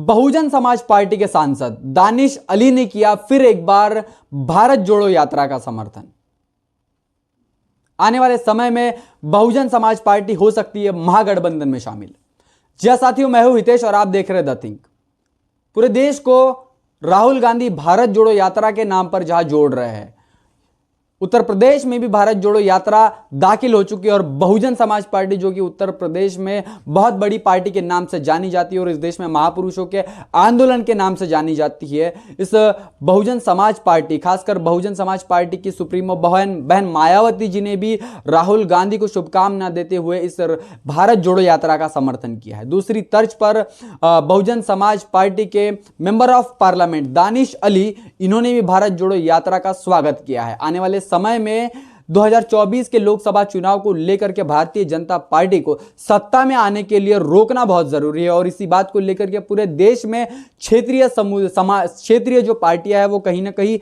Bahujan Samaj party के सांसद दानिश अली ने किया फिर एक बार भारत जोड़ो यात्रा का समर्थन। आने वाले समय में बहुजन समाज पार्टी हो सकती है महागठबंधन में शामिल। जी हां साथियों, मैं हूं हितेश और आप देख रहे हैं द थिंक। पूरे देश को राहुल गांधी भारत जोड़ो यात्रा के नाम पर जहां जोड़ रहे हैं, उत्तर प्रदेश में भी भारत जोड़ो यात्रा दाखिल हो चुकी है और बहुजन समाज पार्टी जो कि उत्तर प्रदेश में बहुत बड़ी पार्टी के नाम से जानी जाती है और इस देश में महापुरुषों के आंदोलन के नाम से जानी जाती है, इस बहुजन समाज पार्टी, खासकर बहुजन समाज पार्टी की सुप्रीमो बहन मायावती जी ने भी राहुल गांधी को शुभकामना देते हुए इस भारत जोड़ो यात्रा का समर्थन किया है। दूसरी तर्ज पर बहुजन समाज पार्टी के member of parliament Danish Ali, इन्होंने भी भारत जोड़ो यात्रा का स्वागत किया है। आने वाले समय में 2024 के लोकसभा चुनाव को लेकर के भारतीय जनता पार्टी को सत्ता में आने के लिए रोकना बहुत जरूरी है और इसी बात को लेकर के पूरे देश में क्षेत्रीय जो पार्टियां हैं वो कहीं ना कहीं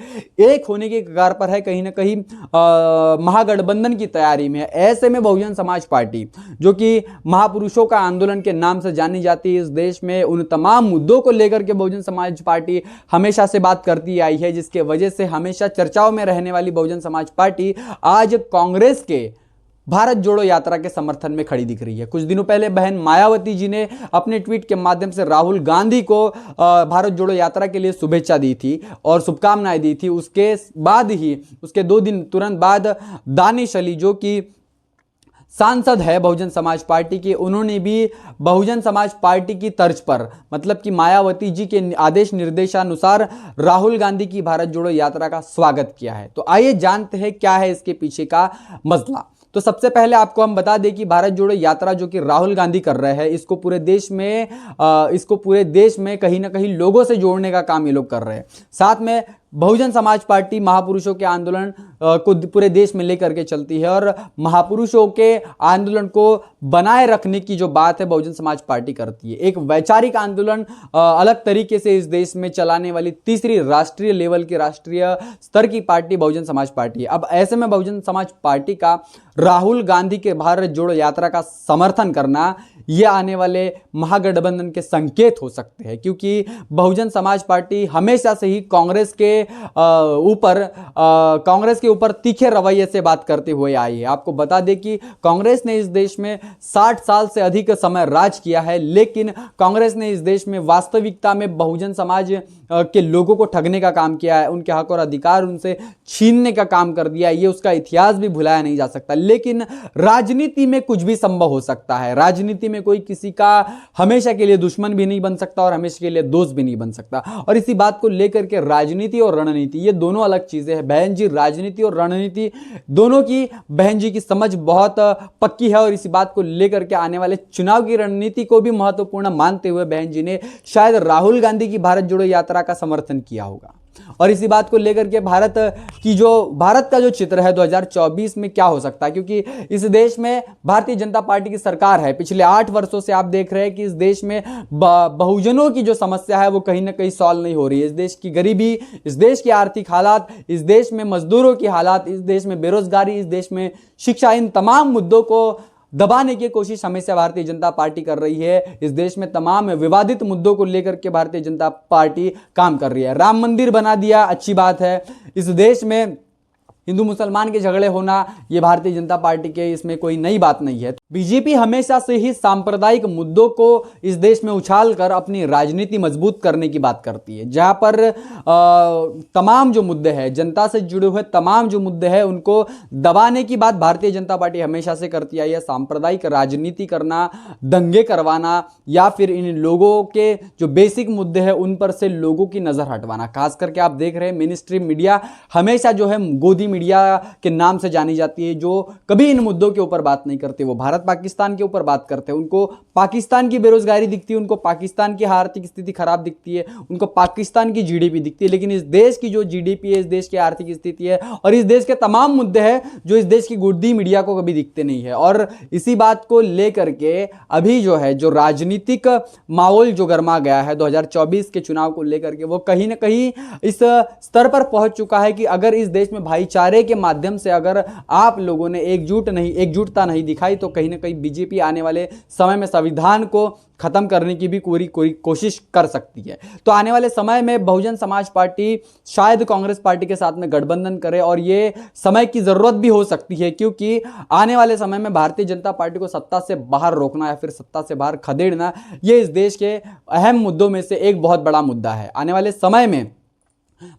एक होने के कगार पर है, कहीं ना कहीं महागठबंधन की तैयारी में है। ऐसे में बहुजन समाज पार्टी जो कि महापुरुषों का आंदोलन के नाम से जानी जाती है, इस देश में उन तमाम मुद्दों को लेकर के बहुजन समाज पार्टी हमेशा से बात करती आई है, जिसके वजह से हमेशा चर्चाओं में रहने वाली बहुजन समाज पार्टी आज कांग्रेस के भारत जोड़ो यात्रा के समर्थन में खड़ी दिख रही है। कुछ दिनों पहले बहन मायावती जी ने अपने ट्वीट के माध्यम से राहुल गांधी को भारत जोड़ो यात्रा के लिए शुभेच्छा दी थी और शुभकामनाएं दी थी। उसके बाद ही उसके 2 दिन तुरंत बाद दानिश अली जो कि सांसद है बहुजन समाज पार्टी के, उन्होंने भी बहुजन समाज पार्टी की तर्ज पर, मतलब कि मायावती जी के आदेश निर्देशानुसार राहुल गांधी की भारत जोड़ो यात्रा का स्वागत किया है। तो आइए जानते हैं क्या है इसके पीछे का मसला। तो सबसे पहले आपको हम बता दें कि भारत जोड़ो यात्रा जो कि राहुल गांधी कर रहे हैं, इसको पूरे देश में कहीं ना कहीं लोगों से जोड़ने का काम ये लोग कर रहे हैं। साथ में बहुजन समाज पार्टी महापुरुषों के आंदोलन को पूरे देश में लेकर के चलती है और महापुरुषों के आंदोलन को बनाए रखने की जो बात है बहुजन समाज पार्टी करती है। एक वैचारिक आंदोलन अलग तरीके से इस देश में चलाने वाली तीसरी राष्ट्रीय लेवल की, राष्ट्रीय स्तर की पार्टी बहुजन समाज पार्टी है। अब ऐसे में बहुजन समाज पार्टी का राहुल गांधी के भारत जोड़ो यात्रा का समर्थन करना, यह आने वाले महागठबंधन के संकेत हो सकते हैं, क्योंकि बहुजन समाज पार्टी हमेशा से ही कांग्रेस के ऊपर तीखे रवैये से बात करते हुए आई है। आपको बता दें कि कांग्रेस ने इस देश में 60 साल से अधिक समय राज किया है, लेकिन कांग्रेस ने इस देश में वास्तविकता में बहुजन समाज के लोगों को ठगने का काम किया है, उनके हक और अधिकार उनसे छीनने का काम कर दिया है। ये उसका इतिहास भी भुलाया नहीं जा सकता। लेकिन राजनीति में कुछ भी संभव हो सकता है। राजनीति में कोई किसी का हमेशा के लिए दुश्मन भी नहीं बन सकता और हमेशा के लिए दोस्त भी नहीं बन सकता। और इसी बात को लेकर के राजनीति और रणनीति ये दोनों अलग चीजें हैं। बहन जी राजनीति और रणनीति दोनों की बहन जी की समझ बहुत पक्की है और इसी बात को लेकर के आने वाले चुनाव की रणनीति को भी महत्वपूर्ण मानते हुए बहन जी ने शायद राहुल गांधी की भारत जोड़ो यात्रा का समर्थन किया होगा। और इसी बात को लेकर के भारत का जो चित्र है 2024 में क्या हो सकता है, क्योंकि इस देश में भारतीय जनता पार्टी की सरकार है। पिछले 8 वर्षों से आप देख रहे हैं कि इस देश में बहुजनों की जो समस्या है वो कहीं ना कहीं सॉल्व नहीं हो रही है। इस देश की गरीबी, इस देश की आर्थिक हालात, इस देश में मजदूरों की हालात, इस देश में बेरोजगारी, इस देश में शिक्षा, इन तमाम मुद्दों को दबाने की कोशिश हमेशा भारतीय जनता पार्टी कर रही है। इस देश में तमाम विवादित मुद्दों को लेकर के भारतीय जनता पार्टी काम कर रही है। राम मंदिर बना दिया, अच्छी बात है। इस देश में हिंदू मुसलमान के झगड़े होना, ये भारतीय जनता पार्टी के इसमें कोई नई बात नहीं है। बीजेपी हमेशा से ही सांप्रदायिक मुद्दों को इस देश में उछालकर अपनी राजनीति मजबूत करने की बात करती है, जहां पर तमाम जो मुद्दे हैं, जनता से जुड़े हुए तमाम जो मुद्दे हैं, उनको दबाने की बात भारतीय जनता पार्टी हमेशा से करती आई है। सांप्रदायिक राजनीति करना, दंगे करवाना या फिर इन लोगों के जो बेसिक मुद्दे हैं उन पर से लोगों की नजर हटवाना। खास करके आप देख रहे हैं मेन स्ट्रीम मीडिया हमेशा जो है गोदी मीडिया के नाम से जानी जाती है, जो कभी इन मुद्दों के ऊपर बात नहीं करते। वो भारत पाकिस्तान के ऊपर बात करते हैं। उनको पाकिस्तान की बेरोजगारी दिखती है, उनको पाकिस्तान की आर्थिक स्थिति खराब दिखती है, उनको पाकिस्तान की जीडीपी दिखती है। लेकिन इस देश की जो जीडीपी है, इस देश की आर्थिक स्थिति है और इस देश के तमाम मुद्दे हैं जो इस देश की गोदी मीडिया को कभी दिखते नहीं है। और इसी बात को लेकर के अभी जो है जो राजनीतिक माहौल जो गर्मा गया है 2024 के चुनाव को लेकर के, वो कहीं ना कहीं इस स्तर पर पहुंच चुका है कि अगर इस देश में भाईचारे के माध्यम से अगर आप लोगों ने एकजुटता नहीं दिखाई तो कहीं कहीं ना कहीं बीजेपी आने वाले समय में संविधान को खत्म करने की भी पूरी कोशिश कर सकती है। तो आने वाले समय में बहुजन समाज पार्टी शायद कांग्रेस पार्टी के साथ में गठबंधन करे, और ये समय की जरूरत भी हो सकती है, क्योंकि आने वाले समय में भारतीय जनता पार्टी को सत्ता से बाहर रोकना या फिर सत्ता से बाहर खदेड़ना, ये इस देश के अहम मुद्दों में से एक बहुत बड़ा मुद्दा है। आने वाले समय में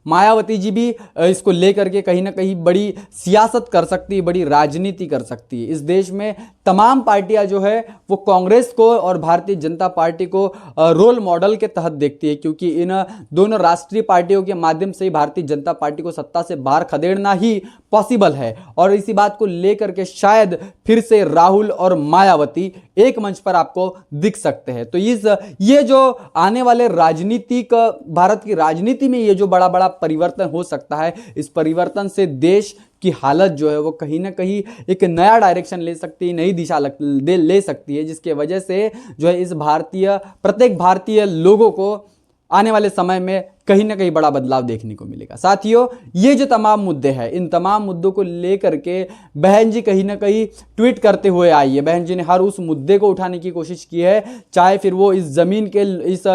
मायावती जी भी इसको लेकर के कहीं ना कहीं बड़ी सियासत कर सकती है, बड़ी राजनीति कर सकती है। इस देश में तमाम पार्टियां जो है वो कांग्रेस को और भारतीय जनता पार्टी को रोल मॉडल के तहत देखती है, क्योंकि इन दोनों राष्ट्रीय पार्टियों के माध्यम से ही भारतीय जनता पार्टी को सत्ता से बाहर खदेड़ना ही पॉसिबल है। और इसी बात को लेकर के शायद फिर से राहुल और मायावती एक मंच पर आपको दिख सकते हैं। तो ये जो आने वाले राजनीतिक भारत की राजनीति में ये जो बड़ा बड़ा परिवर्तन हो सकता है, इस परिवर्तन से देश की हालत जो है वो कहीं ना कहीं एक नया डायरेक्शन ले सकती है, नई दिशा ले सकती है, जिसके वजह से जो है इस प्रत्येक भारतीय लोगों को आने वाले समय में कहीं ना कहीं बड़ा बदलाव देखने को मिलेगा। साथियों, ये जो तमाम मुद्दे हैं, इन तमाम मुद्दों को लेकर के बहन जी कहीं ना कहीं ट्वीट करते हुए आई है। बहन जी ने हर उस मुद्दे को उठाने की कोशिश की है, चाहे फिर वो इस जमीन के, इस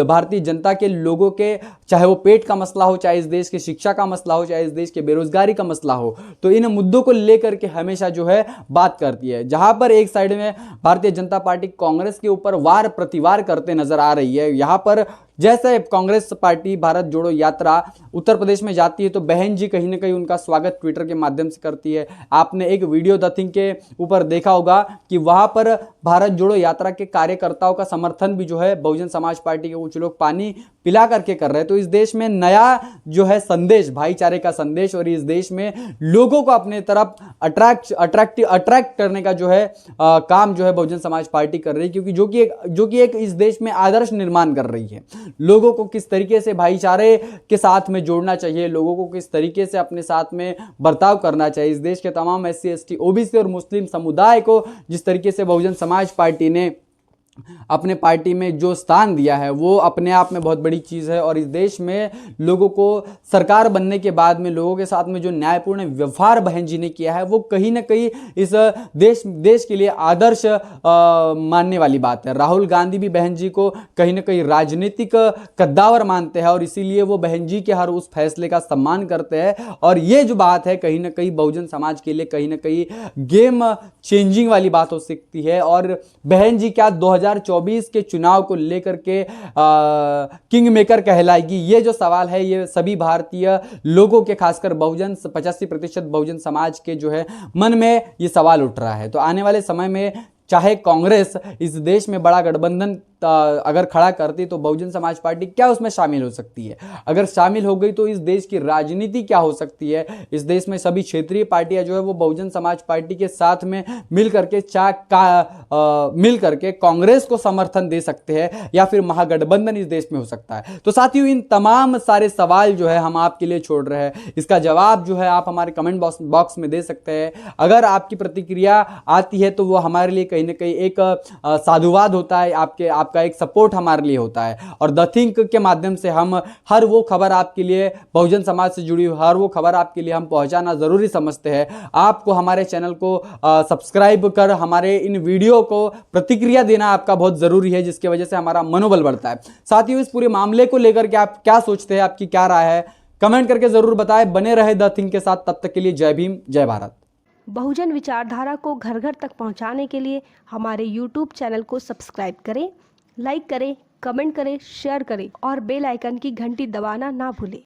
भारतीय जनता के लोगों के, चाहे वो पेट का मसला हो, चाहे इस देश की शिक्षा का मसला हो, चाहे इस देश के बेरोजगारी का मसला हो, तो इन मुद्दों को लेकर के हमेशा जो है बात करती है। जहां पर एक साइड में भारतीय जनता पार्टी कांग्रेस के ऊपर वार प्रतिवार करते नजर आ रही है, यहां पर जैसे कांग्रेस पार्टी भारत जोड़ो यात्रा उत्तर प्रदेश में जाती है तो बहन जी कहीं ना कहीं उनका स्वागत ट्विटर के माध्यम से करती है। आपने एक वीडियो द थिंग के ऊपर देखा होगा कि वहां पर भारत जोड़ो यात्रा के कार्यकर्ताओं का समर्थन भी जो है बहुजन समाज पार्टी के कुछ लोग पानी पिला करके कर रहे हैं। तो इस देश में नया जो है संदेश, भाईचारे का संदेश, और इस देश में लोगों को अपने तरफ अट्रैक्ट करने का जो है काम जो है बहुजन समाज पार्टी कर रही है, क्योंकि जो कि एक इस देश में आदर्श निर्माण कर रही है। लोगों को किस तरीके से भाईचारे के साथ में जोड़ना चाहिए, लोगों को किस तरीके से अपने साथ में बर्ताव करना चाहिए, इस देश के तमाम SC ST OBC और मुस्लिम समुदाय को जिस तरीके से बहुजन समाज पार्टी ने अपने पार्टी में जो स्थान दिया है वो अपने आप में बहुत बड़ी चीज है। और इस देश में लोगों को सरकार बनने के बाद में लोगों के साथ में जो न्यायपूर्ण व्यवहार बहन जी ने किया है वो कहीं ना कहीं इस देश के लिए आदर्श मानने वाली बात है। राहुल गांधी भी बहन जी को कहीं ना कहीं राजनीतिक कद्दावर मानते हैं और इसीलिए वो बहन जी के हर उस फैसले का सम्मान करते हैं। और ये जो बात है कहीं ना कहीं बहुजन समाज के लिए कहीं ना कहीं गेम चेंजिंग वाली बात हो सकती है। और बहन जी क्या 2024 के चुनाव को लेकर के किंग मेकर कहलाएगी, ये जो सवाल है ये सभी भारतीय लोगों के, खासकर 85% बहुजन समाज के जो है मन में ये सवाल उठ रहा है। तो आने वाले समय में चाहे कांग्रेस इस देश में बड़ा गठबंधन अगर खड़ा करती तो बहुजन समाज पार्टी क्या उसमें शामिल हो सकती है, अगर शामिल हो गई तो इस देश की राजनीति क्या हो सकती है। इस देश में सभी क्षेत्रीय पार्टियां जो है वो बहुजन समाज पार्टी के साथ में मिल करके कांग्रेस को समर्थन दे सकते हैं या फिर महागठबंधन इस देश में हो सकता है। तो साथियों, इन तमाम सारे सवाल जो है हम आपके लिए छोड़ रहे हैं, इसका जवाब जो है आप हमारे कमेंट बॉक्स में दे सकते हैं। अगर आपकी प्रतिक्रिया आती है तो वो हमारे लिए कहीं ना कहीं एक साधुवाद होता है, आपका एक सपोर्ट हमारे लिए होता है। और द थिंक के माध्यम से हम हर वो खबर आपके लिए, बहुजन समाज से जुड़ी हर वो खबर आपके लिए हम पहुंचाना जरूरी समझते हैं। आपको हमारे चैनल को सब्सक्राइब कर हमारे इन वीडियो को प्रतिक्रिया देना आपका बहुत जरूरी है, जिसकी वजह से हमारा मनोबल बढ़ता है। साथियों, इस पूरे मामले को लेकर के आप क्या सोचते हैं, आपकी क्या राय है, कमेंट करके जरूर बताएं। बने रहे द थिंक के साथ, तब तक के लिए जय भीम, जय भारत। बहुजन विचारधारा को घर घर तक पहुंचाने के लिए हमारे YouTube चैनल को सब्सक्राइब करें, लाइक करें, कमेंट करें, शेयर करें और बेल आइकन की घंटी दबाना ना भूलें।